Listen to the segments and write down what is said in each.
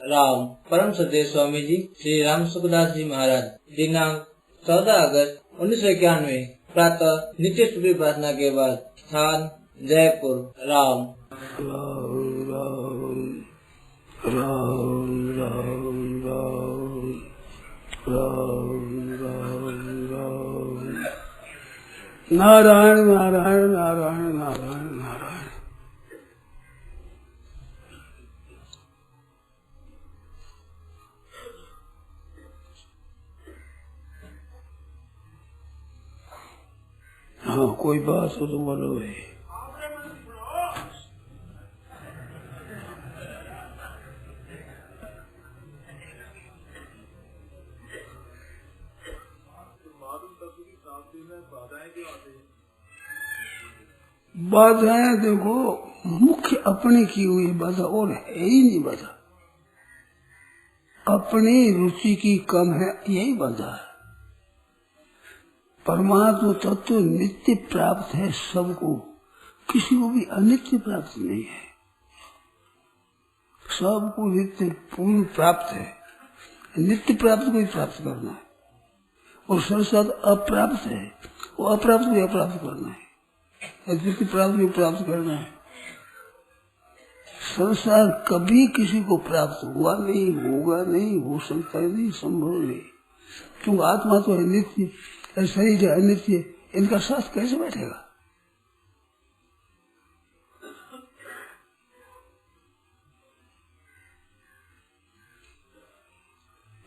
राम परम सत्य स्वामी जी श्री राम सुखदास जी महाराज दिनांक 14 अगस्त 1991 प्रातः नित्य स्तुति प्रार्थना के बाद स्थान जयपुर। राम राम राम राम राम राम राम राम नारायण नारायण नारायण नारायण नारायण। हाँ, कोई बात हो तो बोलो भाई। बाधाएं देखो, मुख्य अपनी की हुई बाधा और है ही नहीं बाधा। अपनी रुचि की कम है, यही बाधा है। परमात्मा तत्व नित्य प्राप्त है सबको, किसी को भी अनित्य प्राप्त नहीं है। सबको नित्य पूर्ण प्राप्त है। नित्य प्राप्त को ही प्राप्त करना है और संसार अप्राप्त है, वो अप्राप्त को अप्राप्त करना है, नित्य प्राप्त को प्राप्त करना है। संसार कभी किसी को प्राप्त हुआ नहीं, होगा नहीं, हो सकता नहीं, संभव नहीं, क्योंकि आत्मा तो है नित्य, शरीर है अनित्य, इनका साथ कैसे बैठेगा?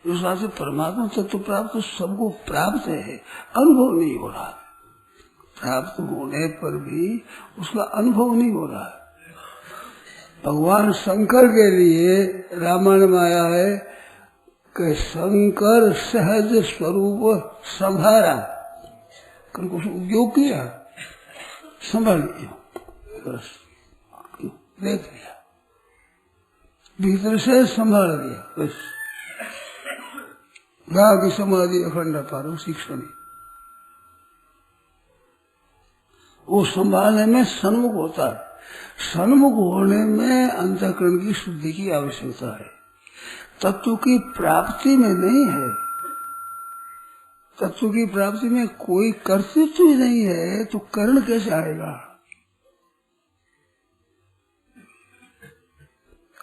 उस बात से परमात्मा तत्व प्राप्त सबको प्राप्त है, अनुभव नहीं हो रहा। प्राप्त होने पर भी उसका अनुभव नहीं हो रहा। भगवान शंकर के लिए रामायण में आया है कि शंकर सहज स्वरूप संभारा, कुछ उपयोग किया, संभाल लिया, बस देख लिया, भीतर से संभाल लिया, बस गा की समाधि अखंड पारो शिक्षा नहीं। वो संभालने में सन्मुख होता है। सन्मुख होने में अंतःकरण की शुद्धि की आवश्यकता है, तत्व की प्राप्ति में नहीं है। तत्व की प्राप्ति में कोई कर्तृत्व ही नहीं है तो कर्ण कैसे आएगा?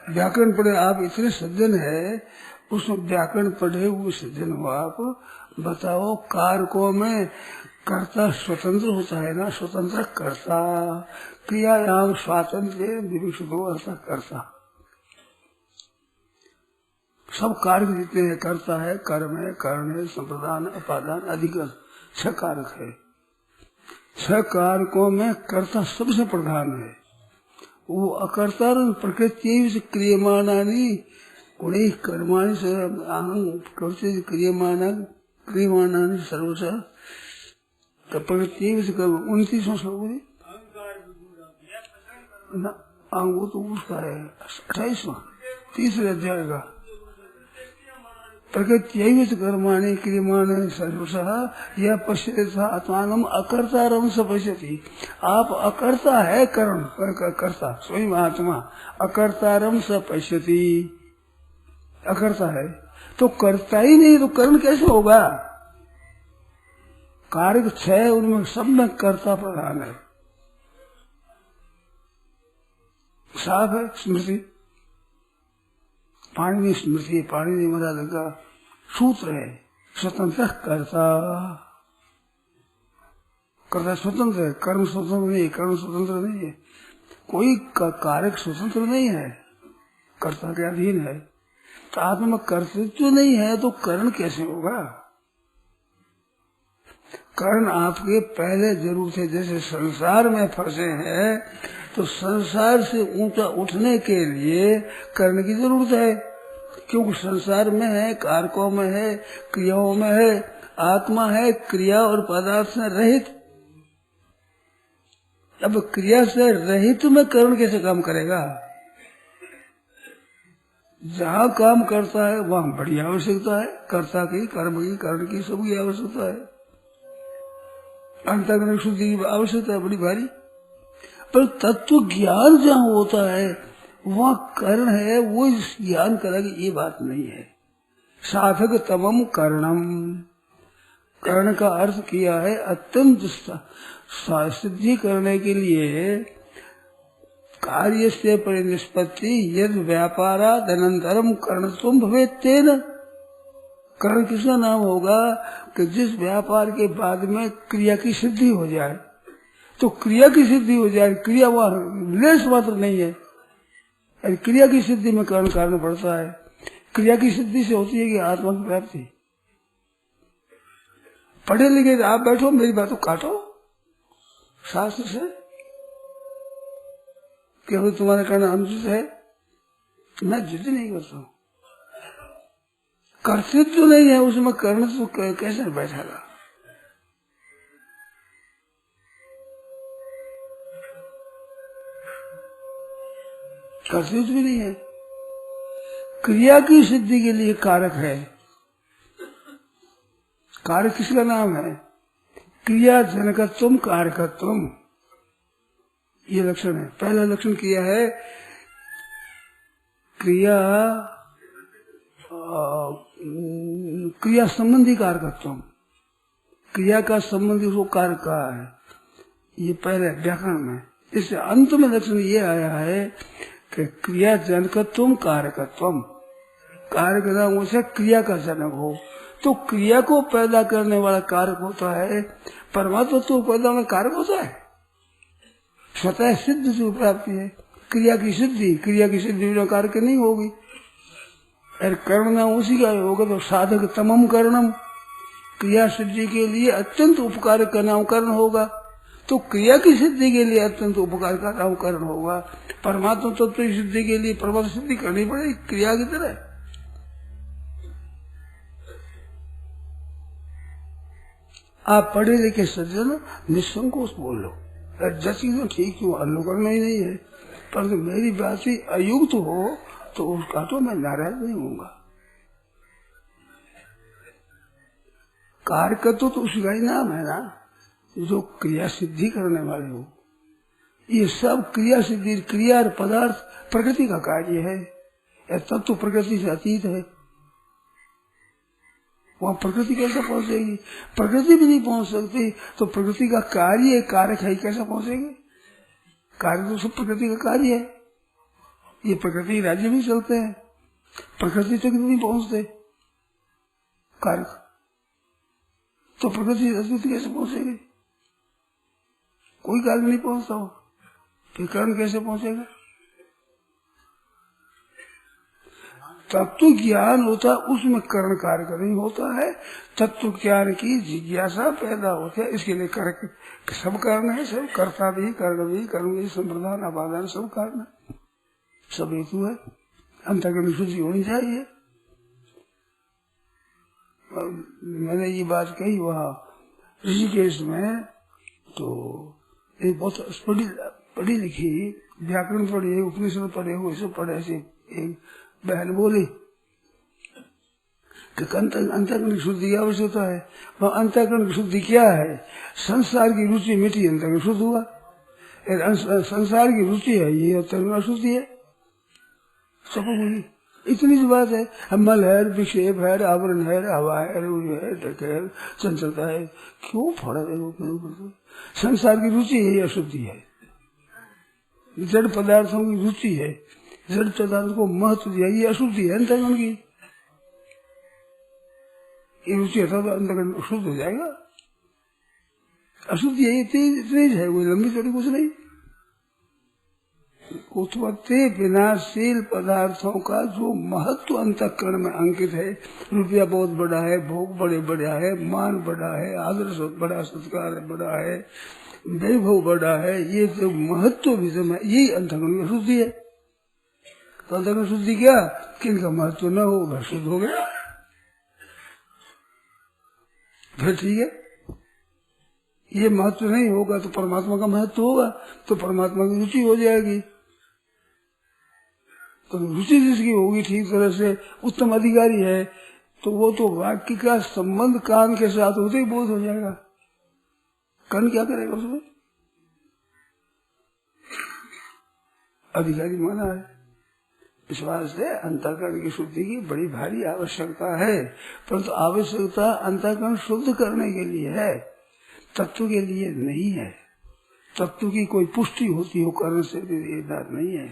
व्याकरण पढ़े आप, इतने सज्जन है, उसमें व्याकरण पढ़े हुए सज्जन हो आप, बताओ कारकों में कर्ता स्वतंत्र होता है ना? स्वतंत्र कर्ता, क्रियायाम स्वातंत्र विविक्षित कर्ता, सब कारक जितने हैं, कर्ता है, कर्म है, कर्ण है, संप्रदान, अपादान, अधिकरण, 6 कारक है। 6 कारकों में कर्ता सबसे प्रधान है। वो अकर्ता प्रकृति से क्रियमाणानि गुणे कर्माणि से क्रियमाणानि सर्वश प्रकृति से कर्म। 29वां श्लोक वो तो उसका है 28वां 3रे अध्याय का। प्रकृत्यैव कर्माणि क्रियमाणानि सर्वशः यह पश्यति आत्मानम् अकर्तारं स पश्यति। आप अकर्ता है, कर्म कर्ता स्वयं आत्मा अकर्तारं स पश्यति, अकर्ता है तो करता ही नहीं तो कर्म कैसे होगा? कारक 6 उनमें सब में कर्ता प्रधान है। साफ है स्मृति, पाणिनि स्मृति, पाणिनि महाराज का सूत्र है, स्वतंत्र कर्ता। कर्ता स्वतंत्र है, कर्म स्वतंत्र नहीं, कर्म स्वतंत्र नहीं है, कोई कारक स्वतंत्र नहीं है, कर्ता के अधीन है। तो आत्मा में कर्तृत्व नहीं है तो कर्ण कैसे होगा? कर्ण आपके पहले जरूर थे। जैसे संसार में फंसे हैं तो संसार से ऊंचा उठने के लिए कर्ण की जरूरत है, क्योंकि संसार में है, कारकों में है, क्रियाओं में है, आत्मा है क्रिया और पदार्थ से रहित। अब क्रिया से रहित में कर्ण कैसे काम करेगा? जहाँ काम करता है वहाँ बड़ी आवश्यकता है, कर्ता की, कर्म की, कर्ण की, सबकी आवश्यकता है। अंतःकरण शुद्धि की आवश्यकता है बड़ी भारी। पर तत्व ज्ञान जहाँ होता है वह कर्ण है, वो ज्ञान करेगा, ये बात नहीं है। साधक तमम कर्णम, कर्ण का अर्थ किया है अत्यंत सिद्धि करने के लिए कार्य से परिनिष्पत्ति यद व्यापाराद अनंतरम कर्णत्वम भवेत् तेन। कर्ण किसका नाम होगा कि जिस व्यापार के बाद में क्रिया की सिद्धि हो जाए, तो क्रिया की सिद्धि हो जाए, क्रिया वह लेस मात्र नहीं है, अरे क्रिया की सिद्धि में कर्ण कारण पड़ता है। क्रिया की सिद्धि से होती है कि आत्मा की प्राप्ति। पढ़े लिखे आप बैठो, मेरी बातों काटो शास्त्र से, क्या भाई तुम्हारा कहना अनुचित है, मैं जिद नहीं करता हूँ। कर्तृत्व तो नहीं है उसमें, कर्ण तो कैसे बैठेगा। कर्तृत्व भी नहीं है। क्रिया की सिद्धि के लिए कारक है। कारक किसका नाम है? क्रिया जनकत्वम कारकत्वम, ये लक्षण है। पहला लक्षण किया है क्रिया संबंधी कारकत्व, क्रिया का संबंधी उसको कारक कहा है, ये पहले व्याकरण में। इससे अंत में लक्षण ये आया है कि क्रिया जनकत्वम कारकत्वम, कारक नाम से क्रिया का जनक हो, तो क्रिया को पैदा करने वाला कारक होता है। परमात्मा तो पैदा में कारक होता है, स्वतः सिद्ध जो प्राप्ति है। क्रिया की सिद्धि बिना कारक नहीं होगी। अरे कर्ण नाम उसी का होगा तो साधक तमम कर्णम, क्रिया सिद्धि के लिए अत्यंत उपकार का नाम कर्ण होगा, तो क्रिया की सिद्धि के लिए अत्यंत उपकार का नाम कर्ण होगा। परमात्मा तत्व की सिद्धि के लिए परमात्मा सिद्धि करनी पड़ेगी क्रिया की तरह। आप पढ़े लिखे सज्जन निसंकोच बोल लो, जैसी तो ठीक क्यों हल्लो करना ही नहीं है, परंतु मेरी बात ही अयुक्त हो तो उसका तो मैं नाराज नहीं होऊंगा। कारकत्व तो उसका ही नाम है ना, जो क्रिया सिद्धि करने वाले हो। ये सब क्रिया सिद्धि, क्रिया और पदार्थ प्रकृति का कार्य है। यह तत्व प्रकृति से अतीत है, वहाँ प्रकृति कैसे पहुंचेगी? प्रकृति भी नहीं पहुंच सकती, तो प्रकृति का कार्य कारक है, कैसे पहुंचेगी? कार्य तो सब प्रकृति का कार्य है। ये प्रकृति राज्य भी चलते हैं, प्रकृति तक नहीं पहुंचते कारक, तो प्रकृति अतीत कैसे पहुंचेगी? कोई कार्य नहीं पहुंचता हो, फिर कर्ण कैसे पहुंचेगा? तत्व ज्ञान होता है, उसमें कर्ण कारक नहीं होता है। तत्व ज्ञान की जिज्ञासा पैदा होती है, इसके लिए कारक सब कारण है, सब कर्ता भी, कर्ण भी, कर्म भी, संप्रदान अपादान सब कारण है, सब हेतु है। अंतःकरण शुद्धि होनी चाहिए। मैंने ये बात कही वहाँ ऋषिकेश में, तो एक बहुत पढ़ी लिखी व्याकरण पढ़ी, उपनिषद पढ़े हुए सब पढ़े, ऐसे एक बहन बोली कि अंतःकरण शुद्धि की आवश्यकता है। वह अंतःकरण शुद्धि क्या है? संसार की रुचि मिटी, अंतःकरण शुद्ध हुआ। संसार की रुचि है, ये अंतःकरण अशुद्धि है। सब बोली इतनी सी बात है। मल है, विक्षेप है, आवरण है, हवा है, ढक है, चंचलता है, क्यों फड़ा है? संसार की रुचि है, ये अशुद्धि है। जड़ पदार्थों की रुचि है, जड़ पदार्थ को महत्व दिया, ये अशुद्धि है अंतःकरण की। ये रुचि हटा तो अंतःकरण शुद्ध हो जाएगा। अशुद्धि है, ये तेज है, कोई लंबी चौड़ी कुछ नहीं। उत्पत्ति विनाशशील पदार्थों का जो महत्व अंतःकरण में अंकित है, रुपया बहुत बड़ा है, भोग बड़े बड़ा है, मान बड़ा है, आदर बड़ा, सत्कार बड़ा है, वैभव बड़ा है, ये जो महत्व विषम है, यही अंतःकरण की शुद्धि है। तो अंतःकरण शुद्धि क्या? किनका महत्व न हो वह शुद्ध हो गया, फिर ठीक है। ये महत्व नहीं होगा तो परमात्मा का महत्व होगा, तो परमात्मा की रुचि हो जाएगी। तो रुचि जिसकी होगी ठीक तरह से, उत्तम अधिकारी है, तो वो तो वाक्य का संबंध कान के साथ होते ही बोध हो जाएगा। कान क्या करेगा उसमें? अधिकारी माना है, इस वास्ते अंतःकरण की शुद्धि की बड़ी भारी आवश्यकता है, परंतु तो आवश्यकता अंतःकरण शुद्ध करने के लिए है, तत्व के लिए नहीं है। तत्व की कोई पुष्टि होती हो कर्ण से भी बात नहीं है।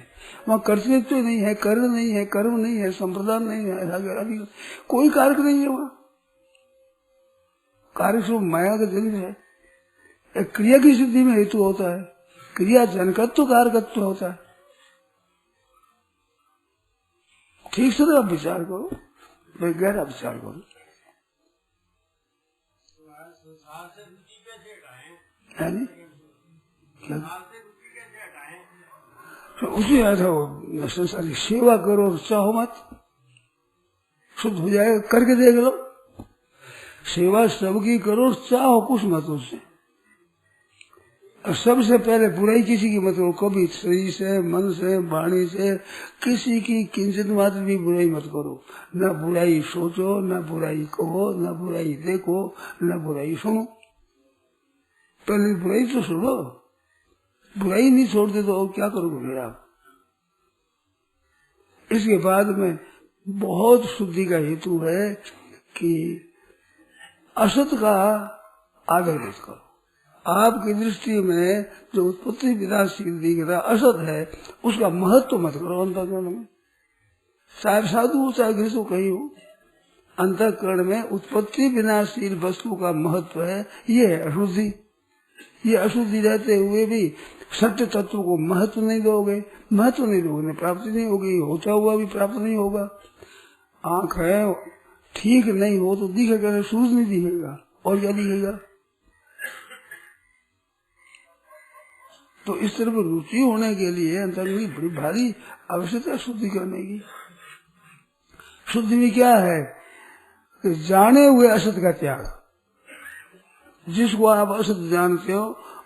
वहाँ कर्तव्य तो नहीं है, कर्ण नहीं है, कर्म नहीं है, संप्रदान नहीं है, कोई कारक नहीं है वहाँ। कार्य स्वरूप माया का जन्म है। एक क्रिया की सिद्धि में हेतु होता है, क्रिया जनकत्व कारकत्व होता है। ठीक से आप विचार करो, गहरा विचार करो। क्या तो उसे याद हो, संसारी सेवा करो और चाहो मत, शुद्ध हो जाएगा। करके देख लो, सेवा सबकी करो, चाहो कुछ मत उससे। और सबसे पहले बुराई किसी की मत करो, कभी शरीर से, मन से, वाणी से, किसी की किंचित मात्र भी बुराई मत करो। न बुराई सोचो, न बुराई कहो, न बुराई देखो, न बुराई सुनो। पहले बुराई तो सुनो, बुराई नहीं छोड़ते तो और क्या करोगे फिर आप। इसके बाद में बहुत शुद्धि का हेतु है कि असत का आदर मत करो। आपकी दृष्टि में जो उत्पत्ति विनाशील दिख रहा असत है, उसका महत्व मत करो अंतःकरण में। चाहे साधु हो चाहे गृहस्थ कहीं हो, अंतःकरण में उत्पत्ति विनाशील वस्तु का महत्व है। ये है अशुद्धि। ये अशुद्धि रहते हुए भी सत्य तत्व को महत्व नहीं दोगे, महत्व नहीं दोगे, प्राप्ति नहीं होगी, होता हुआ भी प्राप्त नहीं होगा। आंख है ठीक नहीं हो तो दिखेगा, सूरज नहीं दिखेगा, और क्या दिखेगा। तो इस तरफ रुचि होने के लिए अंतर्गत की बड़ी भारी आवश्यकता शुद्धि करने की। शुद्धि में क्या है कि जाने हुए असत का त्याग। जिसको आप असत जानते हो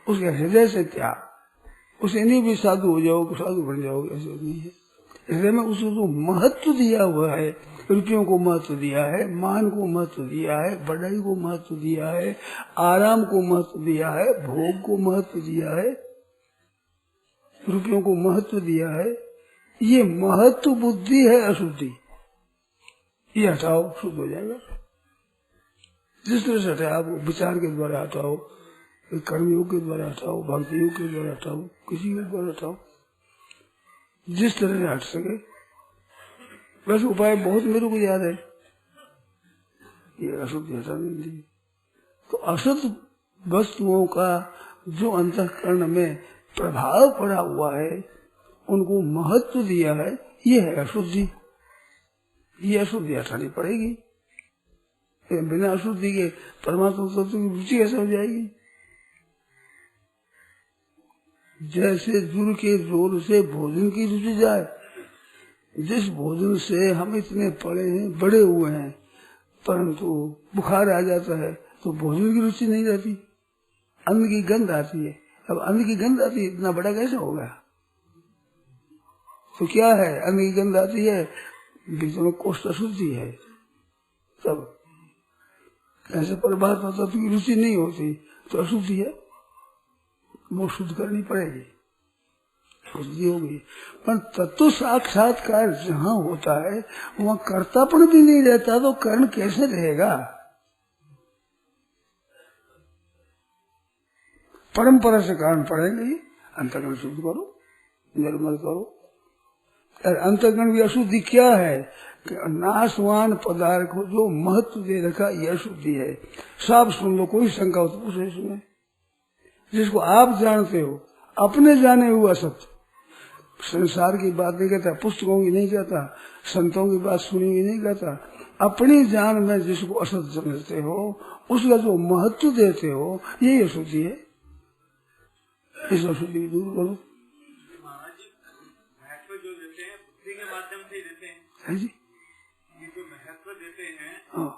उसके हृदय से त्याग। उसे नहीं भी साधु हो जाओगे, साधु बन जाओगे, ऐसा नहीं है। हृदय में उसको जो महत्व दिया हुआ है, रुपयों को महत्व दिया है, मान को महत्व दिया है, बढ़ाई को महत्व दिया है, आराम को महत्व दिया है, भोग को महत्व दिया है, रुपयों को महत्व दिया है, ये महत्व बुद्धि है अशुद्धि। ये हटाओ, शुद्ध हो जाएगा। जिस तरह से हटाओ, आप विचार के द्वारा हटाओ, कर्मयोग के द्वारा हटाओ, भक्ति योग के द्वारा हटाओ, किसी के द्वारा हटाओ, जिस तरह से हट सके। वैसे उपाय बहुत मेरे को याद है, ये अशुद्धि हटाने के लिए। तो अशुद्ध वस्तुओं का जो अंतःकरण में प्रभाव पड़ा हुआ है, उनको महत्व दिया है, ये है अशुद्धि। ये अशुद्धि हटानी पड़ेगी। बिना अशुद्धि के परमात्मा तत्व की रुचि कैसे हो जाएगी। जैसे जुड़ के जोर से भोजन की रुचि जाए, जिस भोजन से हम इतने पड़े हैं, बड़े हुए हैं, परंतु बुखार आ जाता है तो भोजन की रुचि नहीं रहती, अन्न की गंध आती है। अब अन्न की गंध आती है, इतना बड़ा कैसे होगा। तो क्या है, अन्न की गंध आती है, बीच में कोष्ठ अशुद्धि है। तब ऐसे परमात्मा तत्व की रुचि नहीं होती तो अशुद्धि है, वो शुद्ध करनी पड़ेगी, शुद्धि होगी। पर तत्व साक्षात्कार जहाँ होता है वहाँ कर्तापन भी नहीं रहता, तो कर्ण कैसे रहेगा। परंपरा से कारण पड़ेंगे ही। अंतःकरण शुद्ध करो, निर्मल करो। अंतःकरण की अशुद्धि क्या है कि नाशवान पदार्थ को जो महत्व दे रखा, यह अशुद्धि है। साफ सुन लो, कोई शंका हो तो पूछो इसमें। जिसको आप जानते हो, अपने जाने हुआ सत्य, संसार की बात नहीं कहता, पुस्तकों की नहीं कहता, संतों की बात सुनी हुई नहीं कहता, अपनी जान में जिसको असत समझते हो, उसका जो महत्व देते हो, यही अशुद्धि है। इस अशुद्धि को दूर करो। महत्व जो देते हैं बुद्धि के माध्यम से ही देते हैं। है जी, ये जो महत्व देते हैं, हाँ,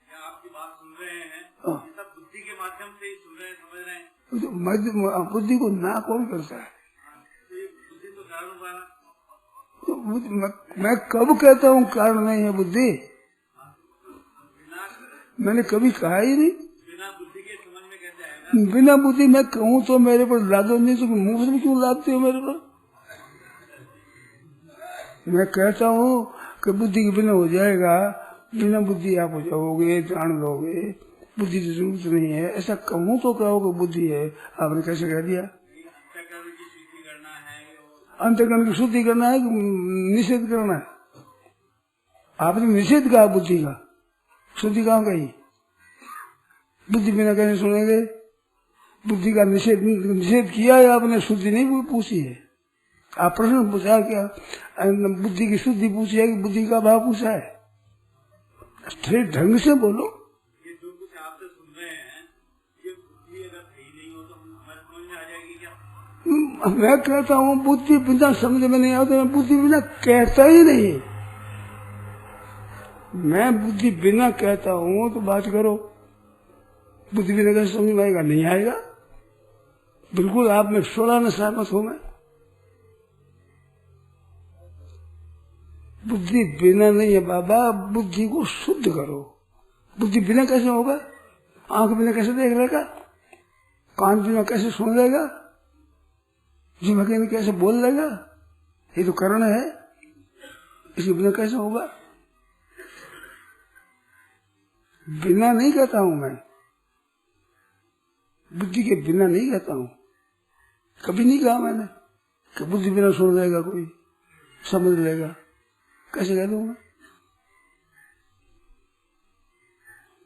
या आपकी बात सुन रहे हैं, हाँ, ये सब बुद्धि के माध्यम से ही सुन रहे हैं, समझ रहे हैं। तो बुद्धि को ना कौन करता है। तो ये बुद्धि तो कारण बना। तो मैं कब कहता हूँ कारण नहीं है बुद्धि। मैंने कभी कहा ही नहीं। बिना बुद्धि के समझ में कैसे आएगा। बिना बुद्धि मैं कहूँ तो मेरे पर लादो, नहीं तो मुंह से क्यों लादते हो मेरे पर। मैं कहता हूँ कि बुद्धि के बिना हो जाएगा, बिना बुद्धि आप हो जाओगे, जान लोगे, बुद्धि की जरूरत नहीं है, ऐसा कहूँ तो कहोगे बुद्धि है। आपने कैसे कह दिया? अंतःकरण की शुद्धि करना है, अंतःकरण की शुद्धि करना है कि निषेध करना है? आपने निषेध कहा बुद्धि का, शुद्धि कहाँ कही? बुद्धि बिना कैसे सुनेंगे? बुद्धि का निषेध किया है आपने, शुद्धि नहीं पूछी है। आप प्रश्न पूछा क्या? बुद्धि की शुद्धि पूछी है कि बुद्धि का भाव पूछा है? ठीक ढंग से बोलो। ये जो कुछ आपसे सुन रहे हैं, ये बुद्धि अगर सही नहीं हो तो हमारे समझ में आ जाएगी क्या? मैं कहता हूँ बुद्धि बिना समझ में नहीं आता, मैं बुद्धि बिना कहता ही नहीं। मैं बुद्धि बिना कहता हूँ तो बात करो। बुद्धि बिना कैसे समझ में आएगा? नहीं आएगा। बिल्कुल आप में 16 न सहमत हूं मैं। बुद्धि बिना नहीं है बाबा, बुद्धि को शुद्ध करो। बुद्धि बिना कैसे होगा? आंख बिना कैसे देख लेगा? कान बिना कैसे सुन लेगा? जीभ बिना कैसे बोल लेगा? ये तो करण है, इसके बिना कैसे होगा? बिना नहीं कहता हूं मैं, बुद्धि के बिना नहीं कहता हूं। कभी नहीं कहा मैंने कि बुद्धि बिना सुन लेगा कोई, समझ लेगा। कैसे कह दूंगा?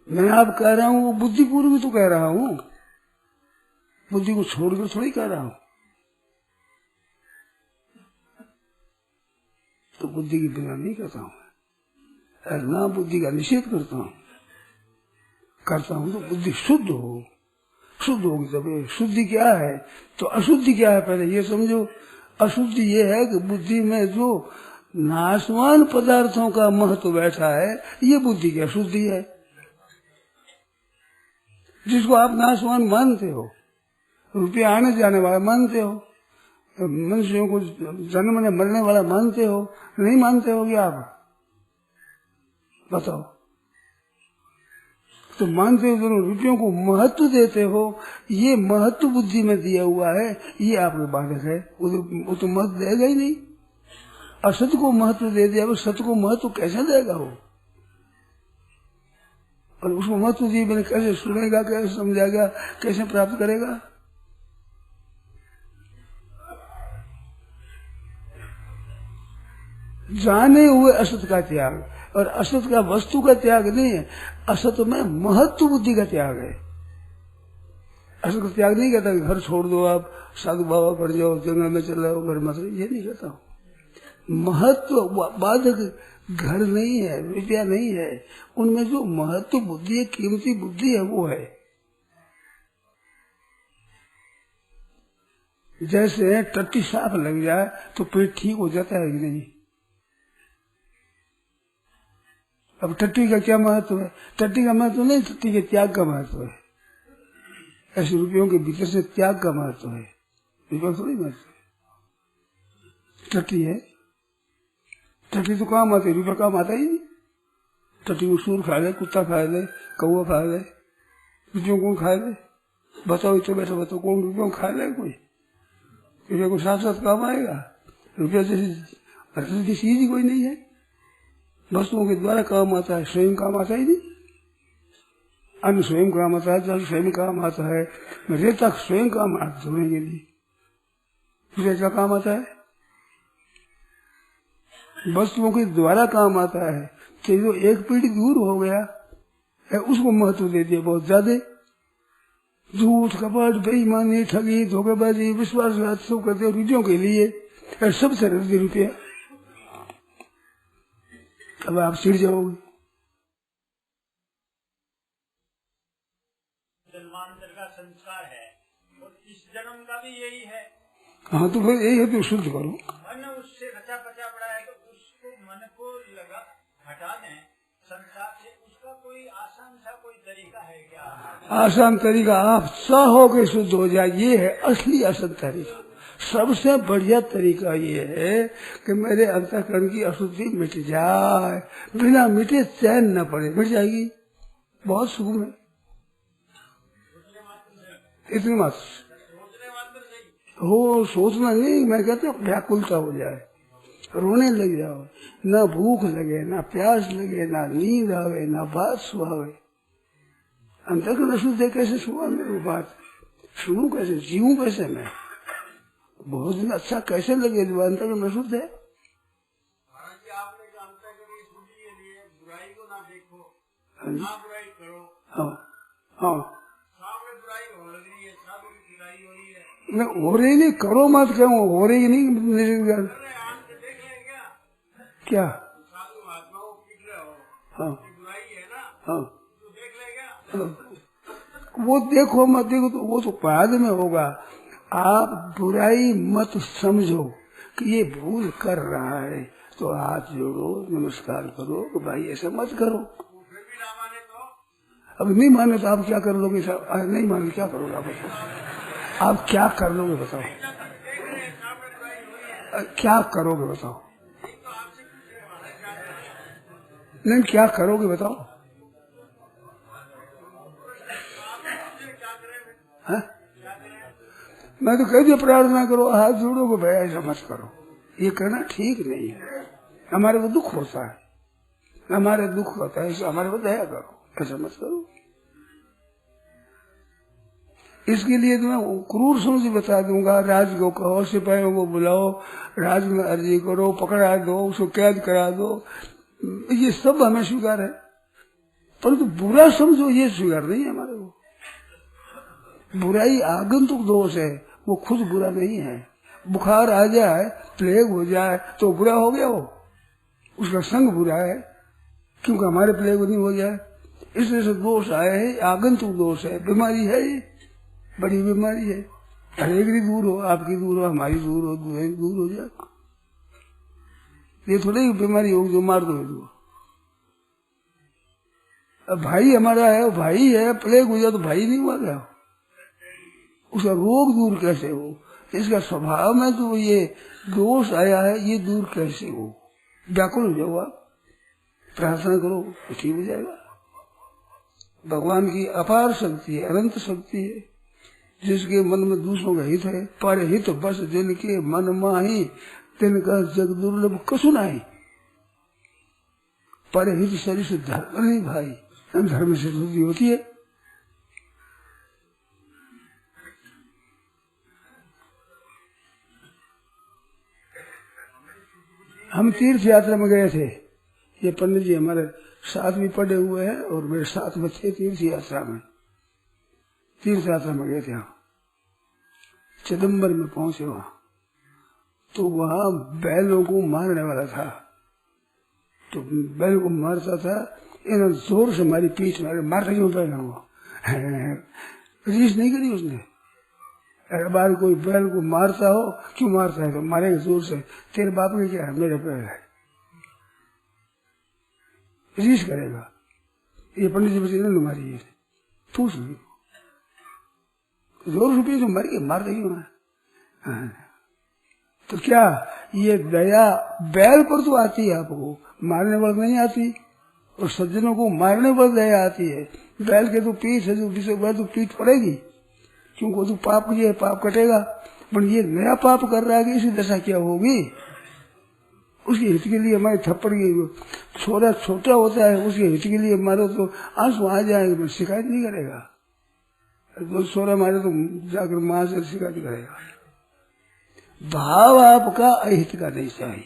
मैं आप कह रहा हूं वो बुद्धि पूर्व तो कह रहा हूं, बुद्धि को छोड़कर थोड़ी कह रहा हूं। तो बुद्धि के बिना नहीं कहता हूं, और ना बुद्धि का निषेध करता हूं तो बुद्धि शुद्ध हो। शुद्ध होगी तब। शुद्धि क्या है तो अशुद्धि क्या है पहले ये समझो। अशुद्धि ये है कि बुद्धि में जो नाशवान पदार्थों का महत्व बैठा है, ये बुद्धि की अशुद्धि है। जिसको आप नाशवान मानते हो, रुपया आने जाने वाला मानते हो, मनुष्यों को जन्मने मरने वाला मानते हो, नहीं मानते हो क्या आप? बताओ। तो मानते हो दोनों, रुपयों को महत्व देते हो, ये महत्व बुद्धि में दिया हुआ है, ये आपके बाधक है। वो तो महत्व देगा ही नहीं। असत को महत्व दे दिया, सत्य को महत्व कैसे देगा वो? और उसको महत्व दिए मैंने कैसे सुनेगा, कैसे समझाएगा, कैसे प्राप्त करेगा? जाने हुए असत का त्याग, और असत का वस्तु का त्याग नहीं है, असत में महत्व बुद्धि का त्याग है। असत का त्याग नहीं कहता कि घर छोड़ दो, आप साधु बाबा पड़ जाओ, जंगल में चले जाओ, घर मत रहो, ये नहीं कहता हूँ। महत्व बाधक घर नहीं है, विद्या नहीं है, उनमें जो महत्व बुद्धि है, कीमती बुद्धि है, वो है। जैसे टट्टी साफ लग जाए तो पेट ठीक हो जाता है कि नहीं? अब टट्टी का क्या महत्व है? टट्टी का महत्व नहीं, टट्टी के त्याग का महत्व है। ऐसे रुपयों के भीतर से त्याग का महत्व है, रुपया थोड़ी महत्व है। टट्टी है, टट्टी तो काम आती है, रुपया काम आता ही नहीं। टट्टी को सूर खा ले, कुत्ता खा ले, कौवा खा ले, रुपयों कौन खा ले? बताओ, इतना बैठा बताओ, कौन रुपयों खा ले? कोई रुपया को साथ साथ काम आएगा? रुपया जैसी चीज ही कोई नहीं है। वस्तुओं के द्वारा काम आता है, स्वयं काम आता ही नहीं। अन्न स्वयं काम आता है, जल स्वयं काम आता है, रेता स्वयं काम आता है धोने के लिए, रेता काम आता है। वस्तुओं के द्वारा काम आता है। तो जो एक पीढ़ी दूर हो गया है, उसको महत्व दे दिया बहुत ज्यादा। झूठ, कपट, बेईमानी, ठगी, धोखेबाजी, विश्वासघात सब करते हैं रुपयों के लिए, सबसे रखते रुपया। अब आप चिढ़ जाओगे। जन्मांतर का संस्कार है और इस जन्म का भी यही है। हाँ तो फिर यही है, तो शुद्ध करो। मन उससे रचा पचा पड़ा है, तो उसको मन को लगा हटा दें संसार से। उसका कोई आसान सा कोई तरीका है क्या? आसान तरीका आप चाहो के शुद्ध हो जाए, ये है असली आसान तरीका। सबसे बढ़िया तरीका ये है कि मेरे अंतःकरण की अशुद्धि मिट जाए, बिना मिटे चैन न पड़े। मिट जाएगी, बहुत सुकून है। इतनी मात्र हो, सोचना नहीं, मैं कहता हूँ व्याकुलता हो जाए, रोने लग जाओ, ना भूख लगे, ना प्यास लगे, ना नींद आवे, ना बात सुहावे। अंतःकरण शुद्ध है, कैसे सुहा मेरी बात, सुनूं कैसे, जीऊं कैसे मैं, बहुत दिन अच्छा कैसे लगे जो अंतःकरण शुद्ध है। आपने जो अंतःकरण शुद्धि के लिए बुराई को ना देखो, ना बुराई करो। हाँ हाँ, सामने बुराई हो लग रही है, साधु की बुराई हो रही है, मैं हो रही नहीं, करो मत, कहूँ हो रही नहीं, क्या साधु महात्मा को पीट रहे हो, हाँ बुराई है ना, हाँ, तो देख लेगा। वो देखो मत देखो तो वो तो बाद में होगा। आप बुराई मत समझो कि ये भूल कर रहा है, तो हाथ जोड़ो, नमस्कार करो कि भाई ऐसा मत करो। फिर भी ना माने तो अब नहीं माने तो आप क्या कर लोगे साहब, नहीं माने क्या करोगे आप बताओ, आप क्या कर लोगे बताओ, क्या करोगे बताओ, नहीं क्या करोगे बताओ, हाँ? मैं तो कह दिया प्रार्थना करो, हाथ जोड़ो कि भाई ऐसा मत करो, ये करना ठीक नहीं है। हमारे को दुख होता है, हमारे दुख होता है, हमारे को दया करो, ऐसा मत करो। इसके लिए तो मैं क्रूर समझ बता दूंगा, राज को कहो, सिपाहियों को बुलाओ, राज में अर्जी करो, पकड़ा दो, उसको कैद करा दो, ये सब हमें स्वीकार है, परंतु बुरा समझो ये स्वीकार नहीं है हमारे को। बुराई आगंतुक दोष है, वो खुद बुरा नहीं है। बुखार आ जाए, प्लेग हो जाए तो बुरा हो गया, वो उसका संग बुरा है, क्योंकि हमारे प्लेग नहीं हो जाए, इसलिए से दोष आए है, आगंतुक दोष है, बीमारी है, ये बड़ी बीमारी है। हरेक की दूर हो, आपकी दूर हो, हमारी दूर हो, दूर हो जाए, ये थोड़ी बीमारी होगी जो मार दो। अब भाई हमारा है, वो भाई है, प्लेग हो जाए तो भाई नहीं हुआ क्या, उसका रोग दूर कैसे हो, इसका स्वभाव में तो ये दोष आया है, ये दूर कैसे हो। व्याकुल हो जाओ आप, प्रार्थना करो तो ठीक हो जाएगा। भगवान की अपार शक्ति है, अनंत शक्ति है, जिसके मन में दूसरों का हित है। पर हित बस जिनके मन माही, तिनका जग दुर्लभ कसु नाही। पर हित शरीर से धर्म नहीं भाई, धर्म से शुद्धि होती है। हम तीर्थ यात्रा में गए थे, ये पंडित जी हमारे साथ भी पढ़े हुए हैं और मेरे साथ में थे तीर्थ यात्रा में गए थे। चिदम्बर में पहुंचे वहां, तो वहां बैलों को मारने वाला था, तो बैल को मारता था, इन्होंने जोर से हमारी पीठ मारे, मारता क्यों बैल वो रीस नहीं करी उसने। अरे बार कोई बैल को मारता हो, क्यों मारता है, तो मारेगा जोर से, तेरे बाप ने क्या है, मेरे पैर है, रीस करेगा। ये पंडित जी बच्चे ने मारी है, पूछ ली जोर रुपये तो मर गए, मार देगी वहां। तो क्या ये दया बैल पर तो आती है, आपको मारने पर नहीं आती, और सज्जनों को मारने पर दया आती है। बैल के तो पीठ है, जो तो पीठ पड़ेगी, क्योंकि तो पाप किया है, पाप कटेगा। पर ये नया पाप कर रहा है कि इसी दशा क्या होगी, उसके हित के लिए हमारे थप्पड़ की, छोरा छोटा होता है, उसके हित के लिए मारो तो आंसू आ जाएंगे, शिकायत नहीं करेगा। तो छोरा मारे तो जाकर मां से शिकायत करेगा। भाव आपका अहित का नहीं चाहिए,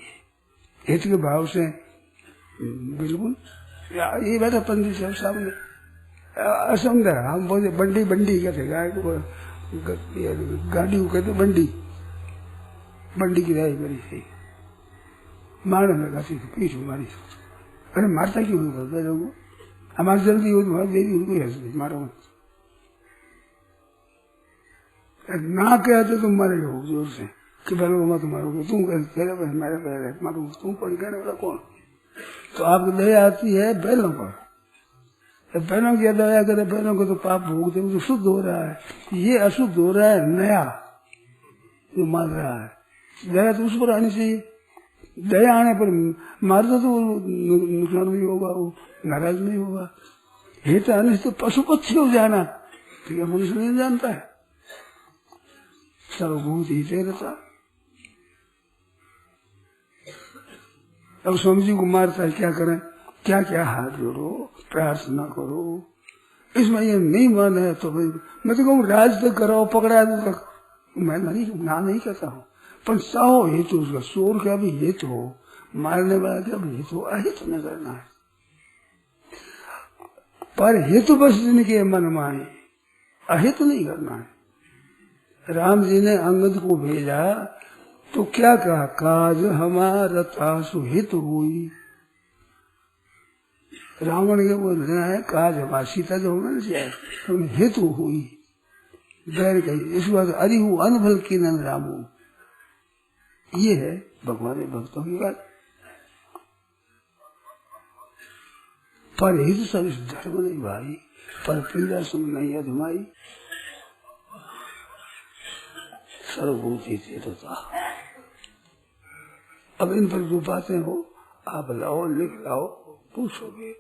हित के भाव से बिल्कुल। ये बैठा पंडित साहब सामने असमझा, हम बोले बंडी बंडी कहते, गाय को गाड़ी को कहते बंडी, बंडी की राय बड़ी थी, मारने लगा थी, पीठ मारी। अरे मारता क्यों बोलता लोगों, हमारी जल्दी हो तो देवी उनको मारो, ना कहते तुम मारेगा जोर से कि बैलों को मत मारोगे, तुम कहते मेरे पैर मारूंगा, तुम पर कहने वाला कौन। तो आपकी दया आती है बैलों पर, बैलों की दया करे, बैलों को तो पाप भोगते, तो शुद्ध हो रहा है, ये अशुद्ध हो रहा है नया जो मार रहा है। दया तो उस पर आनी चाहिए, दया आने पर मार दो तो नुकसान नहीं होगा, वो नाराज नहीं होगा। हित आने से तो पशु पक्षी हो जाना, ठीक है, मनुष्य नहीं जानता है, सर्वभूत हिते रता। अब स्वामी जी को मारता है, क्या करें? क्या क्या हाथ जोड़ो, प्रार्थना करो। इसमें ये नहीं माना है तो भाई मैं तो कहूँ राज तक कराओ, पकड़ा तक मैं नहीं कहता हूँ, पर चाहो हेतु उसका, चोर का भी हेतु हो, मारने वाला का भी हेतु, अहित न करना है। पर हेतु बस जिनके मन में आए, अहित नहीं करना है। राम जी ने अंगद को भेजा तो क्या कहा? काज हमारा तासु हित हुई। रावण के बोलना है काज हमारा, सीता जो होना चाहिए तो हेतु हुई, बैर कही। इस बात अरिहु अनभल की नन रामू, ये है भगवान भक्तों की बात। पर हित सब इस धर्म नहीं भाई, पर पीड़ा सुन नहीं अधमाई, सर्वभूति चेतता। अब इन पर जो बातें हो आप लाओ, लिख लाओ, पूछोगे।